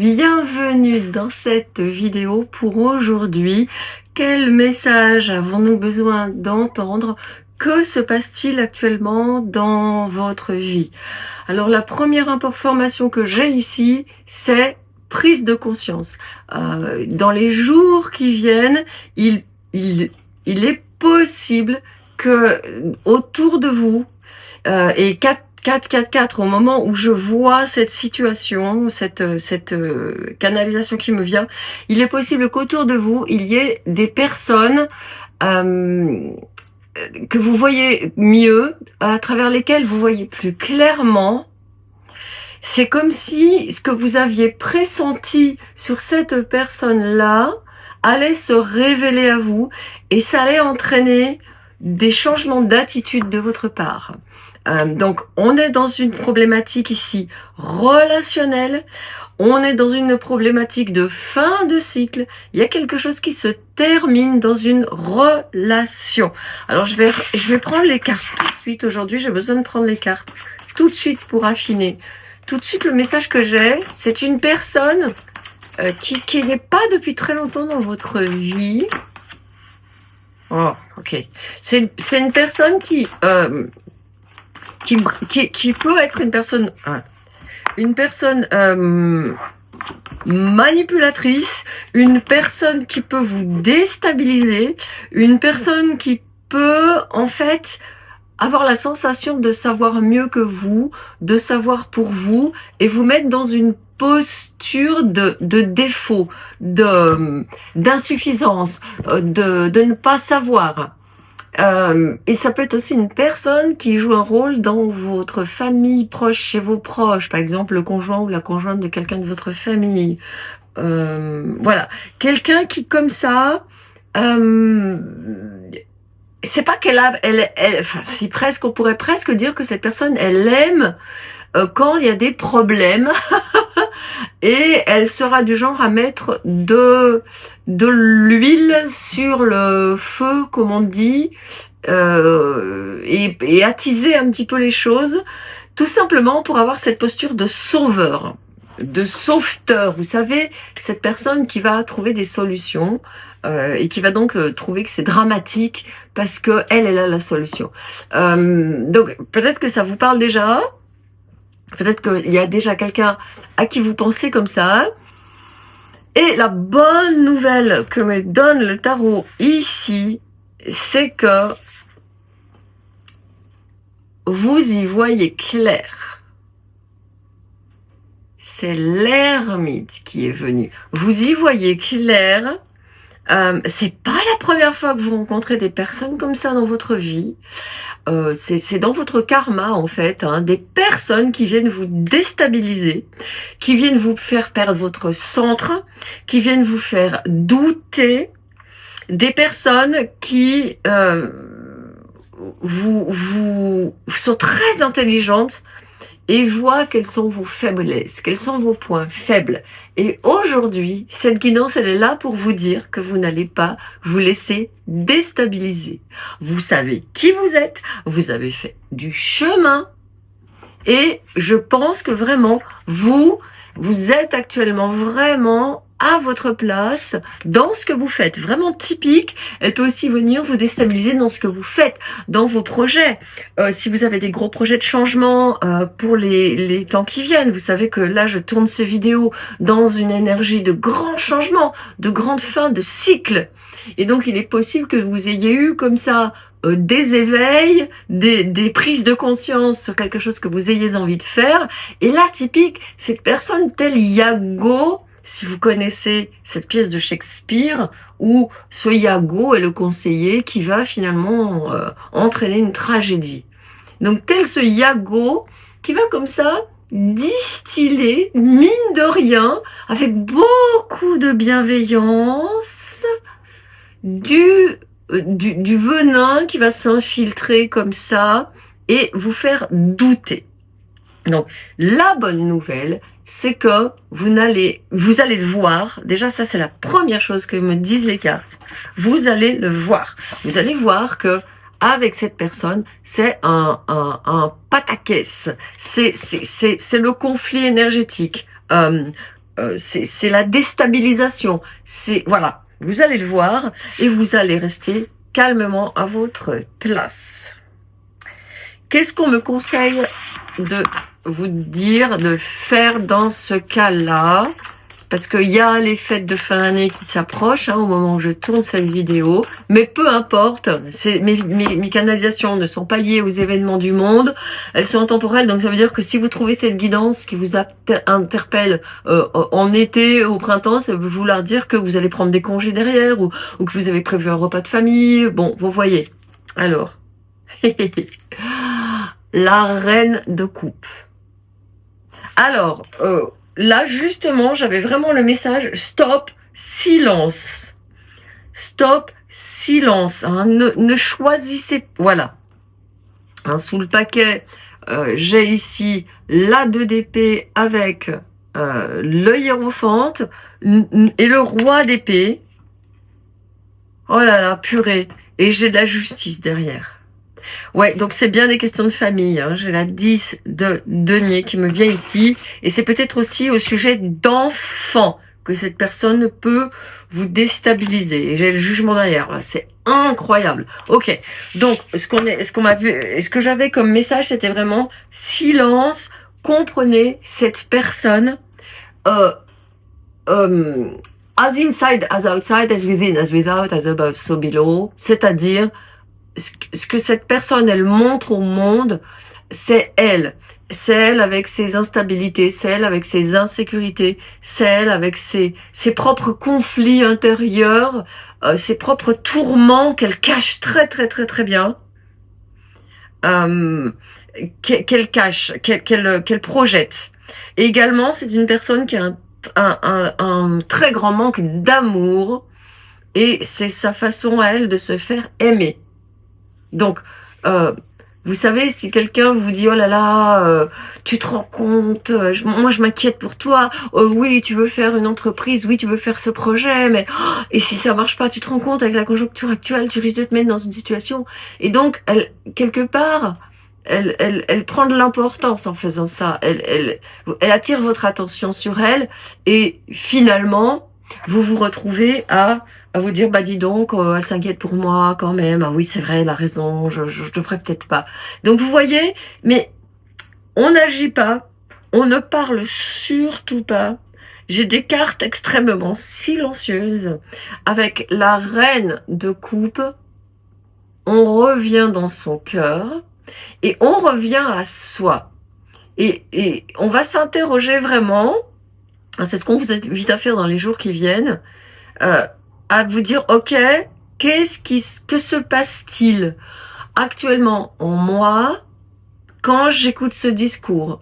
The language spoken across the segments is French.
Bienvenue dans cette vidéo pour aujourd'hui. Quel message avons-nous besoin d'entendre? Que se passe-t-il actuellement dans votre vie? Alors la première information que j'ai ici, c'est prise de conscience. Dans les jours qui viennent, il est possible que autour de vous, et 4, au moment où je vois cette situation, cette canalisation qui me vient, il est possible qu'autour de vous, il y ait des personnes que vous voyez mieux, à travers lesquelles vous voyez plus clairement. C'est comme si ce que vous aviez pressenti sur cette personne-là allait se révéler à vous et ça allait entraîner des changements d'attitude de votre part. Donc, on est dans une problématique ici relationnelle, on est dans une problématique de fin de cycle, il y a quelque chose qui se termine dans une relation. Alors, je vais prendre les cartes tout de suite. Aujourd'hui, j'ai besoin de prendre les cartes tout de suite pour affiner. Tout de suite, le message que j'ai, c'est une personne qui n'est pas depuis très longtemps dans votre vie. Oh, ok. C'est une personne qui peut être une personne manipulatrice, une personne qui peut vous déstabiliser, une personne qui peut en fait avoir la sensation de savoir mieux que vous, de savoir pour vous et vous mettre dans une posture de défaut, d'insuffisance, de ne pas savoir. Et ça peut être aussi une personne qui joue un rôle dans votre famille proche, chez vos proches, par exemple le conjoint ou la conjointe de quelqu'un de votre famille. Voilà, quelqu'un qui comme ça, c'est pas qu'elle a, enfin, si presque, on pourrait presque dire que cette personne, elle aime quand il y a des problèmes. Et elle sera du genre à mettre de l'huile sur le feu, comme on dit, et attiser un petit peu les choses, tout simplement pour avoir cette posture de sauveur, de sauveteur. Vous savez, cette personne qui va trouver des solutions et qui va donc trouver que c'est dramatique parce que elle a la solution. Donc peut-être que ça vous parle déjà. Peut-être qu'il y a déjà quelqu'un à qui vous pensez comme ça. Et la bonne nouvelle que me donne le tarot ici, c'est que vous y voyez clair. C'est l'ermite qui est venu. Vous y voyez clair. C'est pas la première fois que vous rencontrez des personnes comme ça dans votre vie. C'est dans votre karma en fait, des personnes qui viennent vous déstabiliser, qui viennent vous faire perdre votre centre, qui viennent vous faire douter, des personnes qui vous sont très intelligentes et voient quelles sont vos faiblesses, quels sont vos points faibles. Et aujourd'hui, cette guidance, elle est là pour vous dire que vous n'allez pas vous laisser déstabiliser. Vous savez qui vous êtes, vous avez fait du chemin, et je pense que vraiment, vous êtes actuellement vraiment à votre place dans ce que vous faites, vraiment typique. Elle peut aussi venir vous déstabiliser dans ce que vous faites, dans vos projets. Si vous avez des gros projets de changement pour les temps qui viennent, vous savez que là je tourne ces vidéos dans une énergie de grand changement, de grande fin de cycle. Et donc il est possible que vous ayez eu comme ça des éveils, des prises de conscience sur quelque chose que vous ayez envie de faire. Et là, typique, cette personne telle Iago, si vous connaissez cette pièce de Shakespeare, où ce Iago est le conseiller qui va finalement entraîner une tragédie. Donc tel ce Iago qui va comme ça distiller, mine de rien, avec beaucoup de bienveillance, du venin qui va s'infiltrer comme ça et vous faire douter. Donc, la bonne nouvelle, c'est que vous allez le voir. Déjà, ça, c'est la première chose que me disent les cartes. Vous allez le voir. Vous allez voir que avec cette personne, c'est un pataquès. C'est le conflit énergétique. c'est la déstabilisation. C'est voilà, vous allez le voir et vous allez rester calmement à votre place. Qu'est-ce qu'on me conseille de vous dire de faire dans ce cas-là? Parce qu'il y a les fêtes de fin d'année qui s'approchent au moment où je tourne cette vidéo. Mais peu importe, mes canalisations ne sont pas liées aux événements du monde. Elles sont intemporelles, donc ça veut dire que si vous trouvez cette guidance qui vous interpelle en été, au printemps, ça veut vouloir dire que vous allez prendre des congés derrière ou que vous avez prévu un repas de famille. Bon, vous voyez. Alors, la reine de coupe. Alors, là, justement, j'avais vraiment le message « Stop, silence ». Stop, silence. Ne choisissez... Voilà. Sous le paquet, j'ai ici la 2 d'épée avec le hiérophante et le roi d'épée. Oh là là, purée. Et j'ai de la justice derrière. Ouais, donc c'est bien des questions de famille. J'ai la 10 de denier qui me vient ici. Et c'est peut-être aussi au sujet d'enfants que cette personne peut vous déstabiliser. Et j'ai le jugement derrière. C'est incroyable. Ok, donc ce que j'avais comme message, c'était vraiment silence. Comprenez cette personne. As inside, as outside, as within, as without, as above, so below. C'est-à-dire ce que cette personne, elle montre au monde, c'est elle. C'est elle avec ses instabilités, c'est elle avec ses insécurités, c'est elle avec ses propres conflits intérieurs, ses propres tourments qu'elle cache très très très très bien, qu'elle cache, qu'elle projette. Et également, c'est une personne qui a un très grand manque d'amour, et c'est sa façon à elle de se faire aimer. Donc, vous savez, si quelqu'un vous dit « Oh là là, tu te rends compte, moi je m'inquiète pour toi, oui, tu veux faire une entreprise, oui, tu veux faire ce projet, mais et si ça marche pas, tu te rends compte, avec la conjoncture actuelle, tu risques de te mettre dans une situation. » Et donc, quelque part, elle prend de l'importance en faisant ça. Elle attire votre attention sur elle, et finalement, vous vous retrouvez à vous dire, bah dis donc, elle s'inquiète pour moi quand même, ah oui c'est vrai, elle a raison, je devrais peut-être pas. Donc vous voyez, mais on n'agit pas, on ne parle surtout pas. J'ai des cartes extrêmement silencieuses, avec la reine de coupe, on revient dans son cœur, et on revient à soi. Et on va s'interroger vraiment, c'est ce qu'on vous invite à faire dans les jours qui viennent, à vous dire, ok, que se passe-t-il actuellement en moi quand j'écoute ce discours?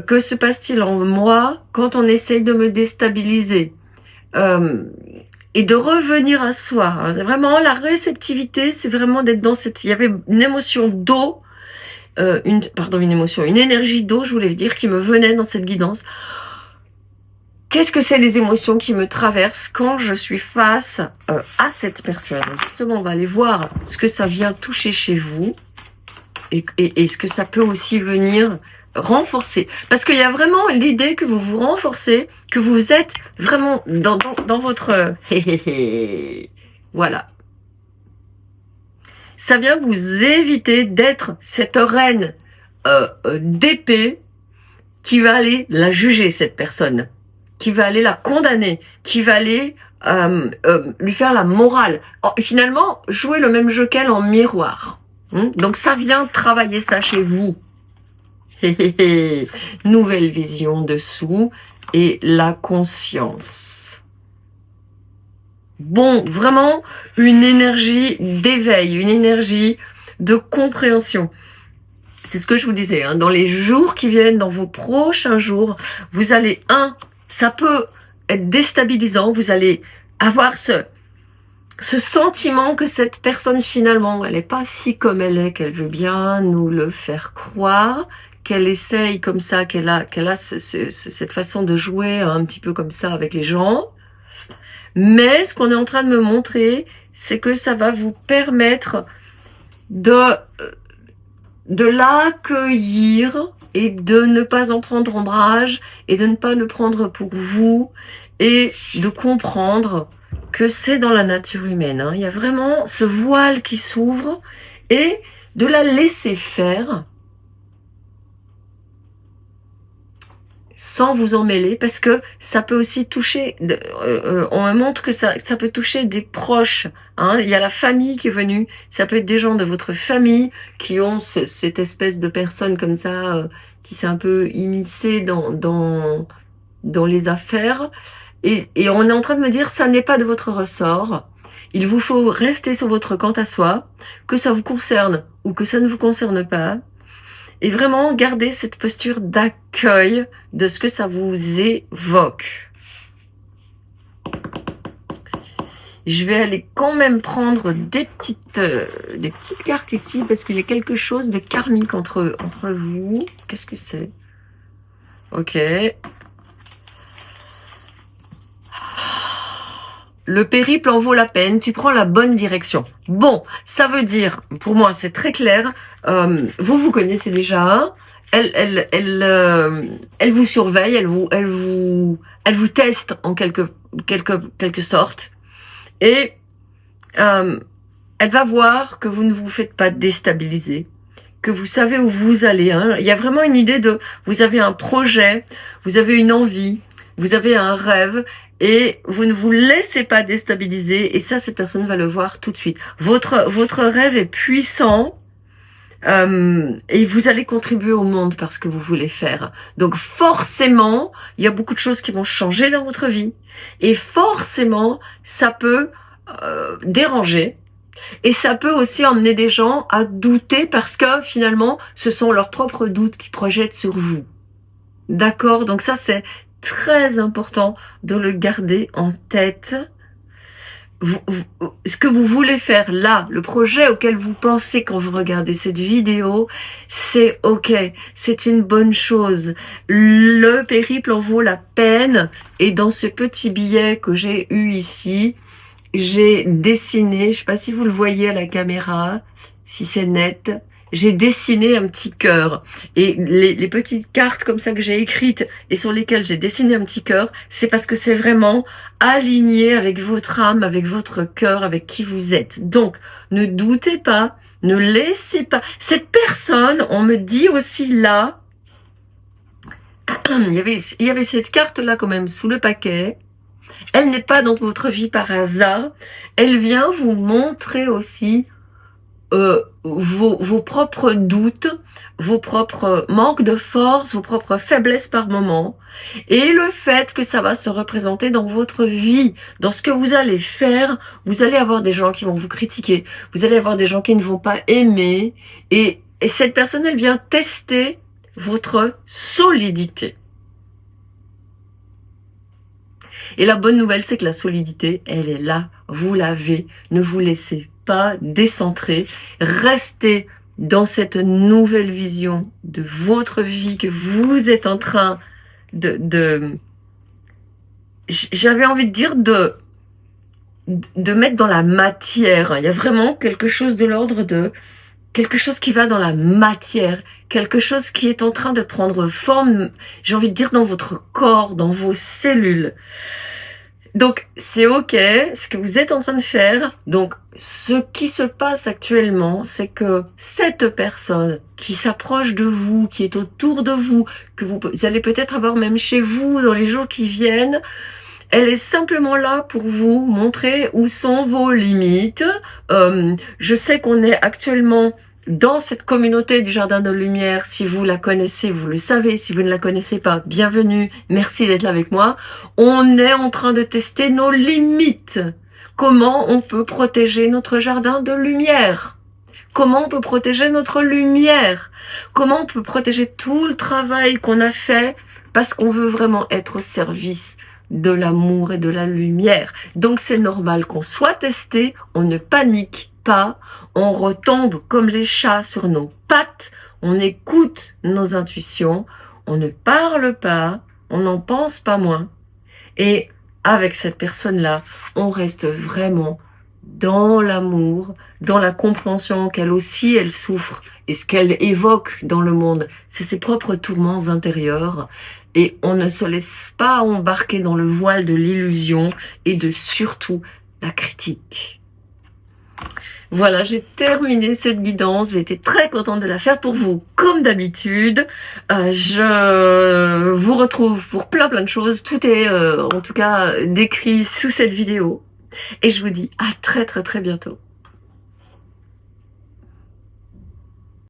Que se passe-t-il en moi quand on essaye de me déstabiliser? Et de revenir à soi. C'est vraiment la réceptivité, c'est vraiment d'être dans cette... Il y avait une émotion d'eau, une énergie d'eau, je voulais dire, qui me venait dans cette guidance. Qu'est-ce que c'est les émotions qui me traversent quand je suis face à cette personne? Justement, on va aller voir ce que ça vient toucher chez vous et ce que ça peut aussi venir renforcer. Parce qu'il y a vraiment l'idée que vous vous renforcez, que vous êtes vraiment dans votre... Voilà. Ça vient vous éviter d'être cette reine d'épée qui va aller la juger, cette personne, qui va aller la condamner, qui va aller lui faire la morale. Finalement, jouer le même jeu qu'elle en miroir. Donc ça vient travailler ça chez vous. Nouvelle vision dessous et la conscience. Bon, vraiment une énergie d'éveil, une énergie de compréhension. C'est ce que je vous disais, dans les jours qui viennent, dans vos prochains jours, vous allez, ça peut être déstabilisant, vous allez avoir ce sentiment que cette personne finalement, elle n'est pas si comme elle est, qu'elle veut bien nous le faire croire, qu'elle essaye comme ça, qu'elle a cette façon de jouer un petit peu comme ça avec les gens. Mais ce qu'on est en train de me montrer, c'est que ça va vous permettre de l'accueillir et de ne pas en prendre ombrage et de ne pas le prendre pour vous et de comprendre que c'est dans la nature humaine. Hein. Il y a vraiment ce voile qui s'ouvre et de la laisser faire sans vous en mêler, parce que ça peut aussi toucher, on me montre que ça peut toucher des proches. Hein. Il y a la famille qui est venue, ça peut être des gens de votre famille qui ont cette espèce de personne comme ça, qui s'est un peu immiscée dans les affaires. Et on est en train de me dire, ça n'est pas de votre ressort. Il vous faut rester sur votre quant à soi, que ça vous concerne ou que ça ne vous concerne pas. Et vraiment garder cette posture d'accueil de ce que ça vous évoque. Je vais aller quand même prendre des petites cartes ici parce qu'il y a quelque chose de karmique entre vous. Qu'est-ce que c'est? Ok. Le périple en vaut la peine, tu prends la bonne direction. Bon, ça veut dire, pour moi c'est très clair, vous connaissez déjà, elle vous surveille, elle vous teste en quelque sorte, et elle va voir que vous ne vous faites pas déstabiliser, que vous savez où vous allez. Hein. Il y a vraiment une idée de, vous avez un projet, vous avez une envie, vous avez un rêve, et vous ne vous laissez pas déstabiliser, et ça, cette personne va le voir tout de suite. Votre rêve est puissant, et vous allez contribuer au monde par ce que vous voulez faire. Donc forcément, il y a beaucoup de choses qui vont changer dans votre vie, et forcément, ça peut déranger, et ça peut aussi emmener des gens à douter, parce que finalement, ce sont leurs propres doutes qui projettent sur vous. D'accord? Donc ça, c'est très important de le garder en tête. Ce que vous voulez faire là, le projet auquel vous pensez quand vous regardez cette vidéo, c'est ok, c'est une bonne chose. Le périple en vaut la peine. Et dans ce petit billet que j'ai eu ici, j'ai dessiné, je sais pas si vous le voyez à la caméra, si c'est net, j'ai dessiné un petit cœur. Et les petites cartes comme ça que j'ai écrites et sur lesquelles j'ai dessiné un petit cœur, c'est parce que c'est vraiment aligné avec votre âme, avec votre cœur, avec qui vous êtes. Donc, ne doutez pas, ne laissez pas. Cette personne, on me dit aussi là, il y avait cette carte-là quand même sous le paquet. Elle n'est pas dans votre vie par hasard. Elle vient vous montrer aussi vos propres doutes, vos propres manques de force, vos propres faiblesses par moment, et le fait que ça va se représenter dans votre vie, dans ce que vous allez faire. Vous allez avoir des gens qui vont vous critiquer, vous allez avoir des gens qui ne vont pas aimer, et cette personne, elle vient tester votre solidité. Et la bonne nouvelle, c'est que la solidité, elle est là, vous l'avez, ne vous laissez pas décentrer, restez dans cette nouvelle vision de votre vie que vous êtes en train j'avais envie de dire de mettre dans la matière. Il y a vraiment quelque chose de l'ordre de quelque chose qui va dans la matière, quelque chose qui est en train de prendre forme, j'ai envie de dire, dans votre corps, dans vos cellules. Donc, c'est ok, ce que vous êtes en train de faire. Donc, ce qui se passe actuellement, c'est que cette personne qui s'approche de vous, qui est autour de vous, que vous allez peut-être avoir même chez vous dans les jours qui viennent, elle est simplement là pour vous montrer où sont vos limites. Je sais qu'on est actuellement dans cette communauté du Jardin de Lumière. Si vous la connaissez, vous le savez. Si vous ne la connaissez pas, bienvenue. Merci d'être là avec moi. On est en train de tester nos limites. Comment on peut protéger notre Jardin de Lumière? Comment on peut protéger notre lumière? Comment on peut protéger tout le travail qu'on a fait parce qu'on veut vraiment être au service de l'amour et de la lumière. Donc c'est normal qu'on soit testé, on ne panique pas, on retombe comme les chats sur nos pattes, on écoute nos intuitions, on ne parle pas, on n'en pense pas moins. Et avec cette personne-là, on reste vraiment dans l'amour, dans la compréhension qu'elle aussi, elle souffre. Et ce qu'elle évoque dans le monde, c'est ses propres tourments intérieurs. Et on ne se laisse pas embarquer dans le voile de l'illusion et de surtout la critique. Voilà, j'ai terminé cette guidance. J'ai été très contente de la faire pour vous, comme d'habitude. Je vous retrouve pour plein de choses. Tout est en tout cas décrit sous cette vidéo. Et je vous dis à très bientôt.